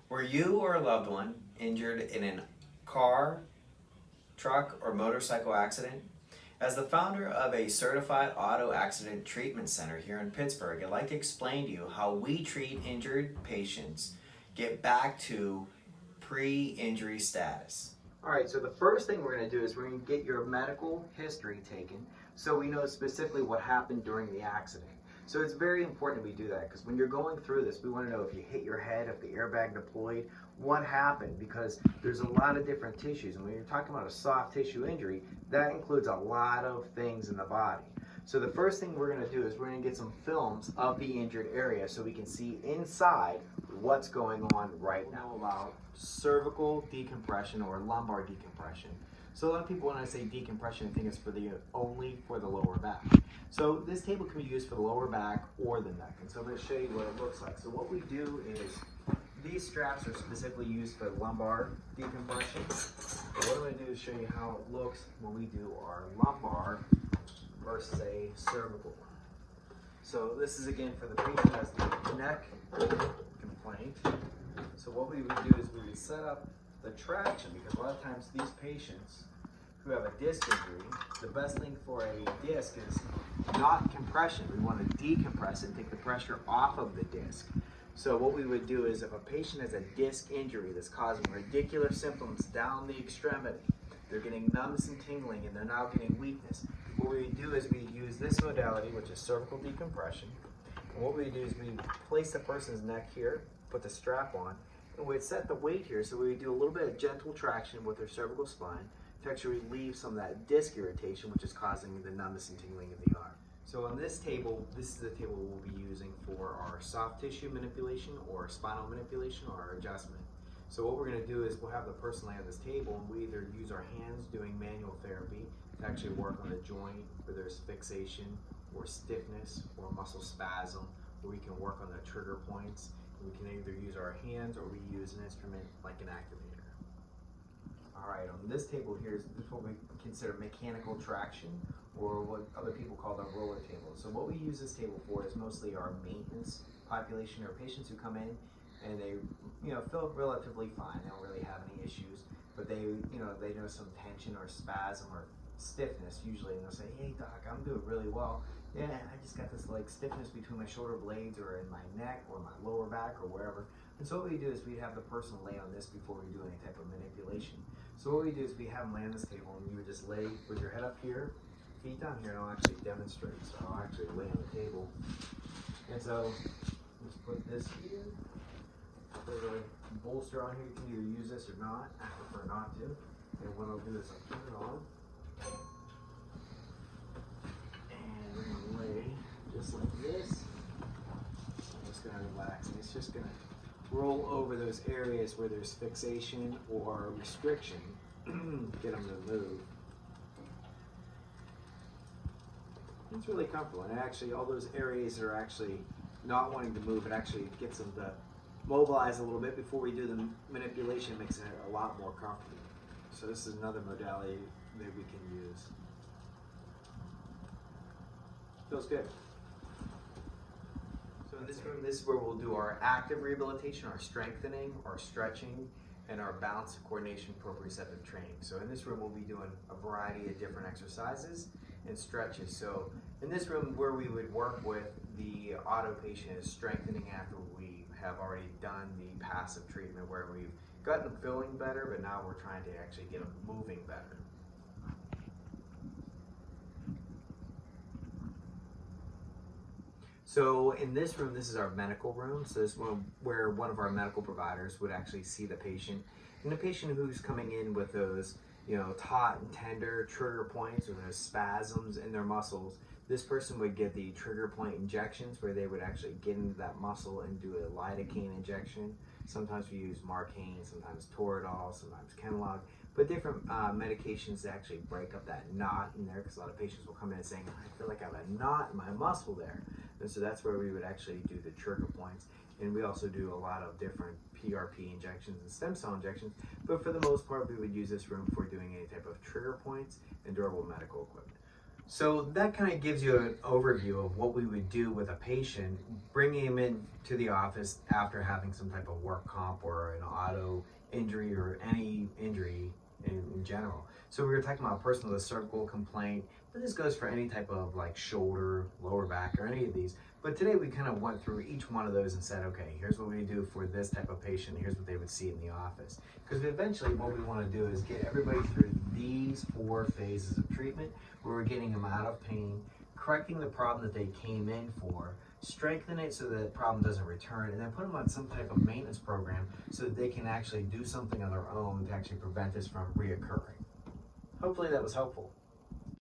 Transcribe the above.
Were you or a loved one injured in a car, truck, or motorcycle accident? As the founder of a certified auto accident treatment center here in Pittsburgh, I'd like to explain to you how we treat injured patients get back to pre-injury status. All right, so the first thing we're going to do is we're going to get your medical history taken so we know specifically what happened during the accident. So it's very important we do that because when you're going through this, we want to know if you hit your head, if the airbag deployed, what happened, because there's a lot of different tissues. And when you're talking about a soft tissue injury, that includes a lot of things in the body. So the first thing we're going to do is we're going to get some films of the injured area so we can see inside what's going on right now. About cervical decompression or lumbar decompression. So a lot of people, when I say decompression, I think it's only for the lower back. So this table can be used for the lower back or the neck. And so I'm going to show you what it looks like. So what we do is these straps are specifically used for lumbar decompression. So what I'm going to do is show you how it looks when we do our lumbar versus a cervical one. So this is again for the patient who has the neck complaint. So what we would do is we would set up the traction, because a lot of times these patients who have a disc injury, the best thing for a disc is not compression. We want to decompress and take the pressure off of the disc. So what we would do is if a patient has a disc injury that's causing radicular symptoms down the extremity, they're getting numbness and tingling and they're now getting weakness, what we would do is we use this modality, which is cervical decompression. And what we do is we place the person's neck here, put the strap on, and we'd set the weight here, so we would do a little bit of gentle traction with their cervical spine to actually relieve some of that disc irritation, which is causing the numbness and tingling in the arm. So on this table, this is the table we'll be using for our soft tissue manipulation or spinal manipulation or our adjustment. So what we're going to do is we'll have the person lay on this table and we either use our hands doing manual therapy to actually work on the joint where there's fixation or stiffness or muscle spasm, or we can work on the trigger points. We can either use our hands or we use an instrument like an activator. All right, on this table here is what we consider mechanical traction, or what other people call the roller table. So what we use this table for is mostly our maintenance population, or patients who come in and they feel relatively fine. They don't really have any issues, but they know some tension or spasm or stiffness usually, and they'll say, "Hey doc, I'm doing really well. Yeah, I just got this like stiffness between my shoulder blades or in my neck or my lower back or wherever." And so what we do is we have the person lay on this before we do any type of manipulation. So what we do is we have them lay on this table, and you would just lay with your head up here, feet down here, and I'll actually demonstrate. So I'll actually lay on the table. And so let's put this here. There's a bolster on here. You can either use this or not. I prefer not to. And what I'll do is I'll turn it on. And we're going to lay just like this. I'm just going to relax. And it's just going to roll over those areas where there's fixation or restriction. Get them to move. It's really comfortable. And actually, all those areas that are actually not wanting to move, it actually gets them to mobilize a little bit before we do the manipulation, makes it a lot more comfortable. So this is another modality that we can use. Feels good. So in this room, this is where we'll do our active rehabilitation, our strengthening, our stretching, and our balance and coordination proprioceptive training. So in this room, we'll be doing a variety of different exercises and stretches. So in this room, where we would work with the auto patient is strengthening after we have already done the passive treatment, where we've gotten them feeling better, but now we're trying to actually get them moving better. So in this room, this is our medical room. So this is where one of our medical providers would actually see the patient. And the patient who's coming in with those, taut and tender trigger points or those spasms in their muscles, this person would get the trigger point injections where they would actually get into that muscle and do a lidocaine injection. Sometimes we use Marcaine, sometimes Toradol, sometimes Kenalog, but different medications to actually break up that knot in there, because a lot of patients will come in saying, "I feel like I have a knot in my muscle there." And so that's where we would actually do the trigger points. And we also do a lot of different PRP injections and stem cell injections, but for the most part, we would use this room for doing any type of trigger points and durable medical equipment. So that kind of gives you an overview of what we would do with a patient, bringing him in to the office after having some type of work comp or an auto injury or any injury in general. So we were talking about a person with a cervical complaint, but this goes for any type of like shoulder, lower back, or any of these. But today we kind of went through each one of those and said, okay, here's what we do for this type of patient. Here's what they would see in the office. Because eventually what we want to do is get everybody through these 4 phases of treatment where we're getting them out of pain, correcting the problem that they came in for, strengthen it so that the problem doesn't return, and then put them on some type of maintenance program so that they can actually do something on their own to actually prevent this from reoccurring. Hopefully that was helpful.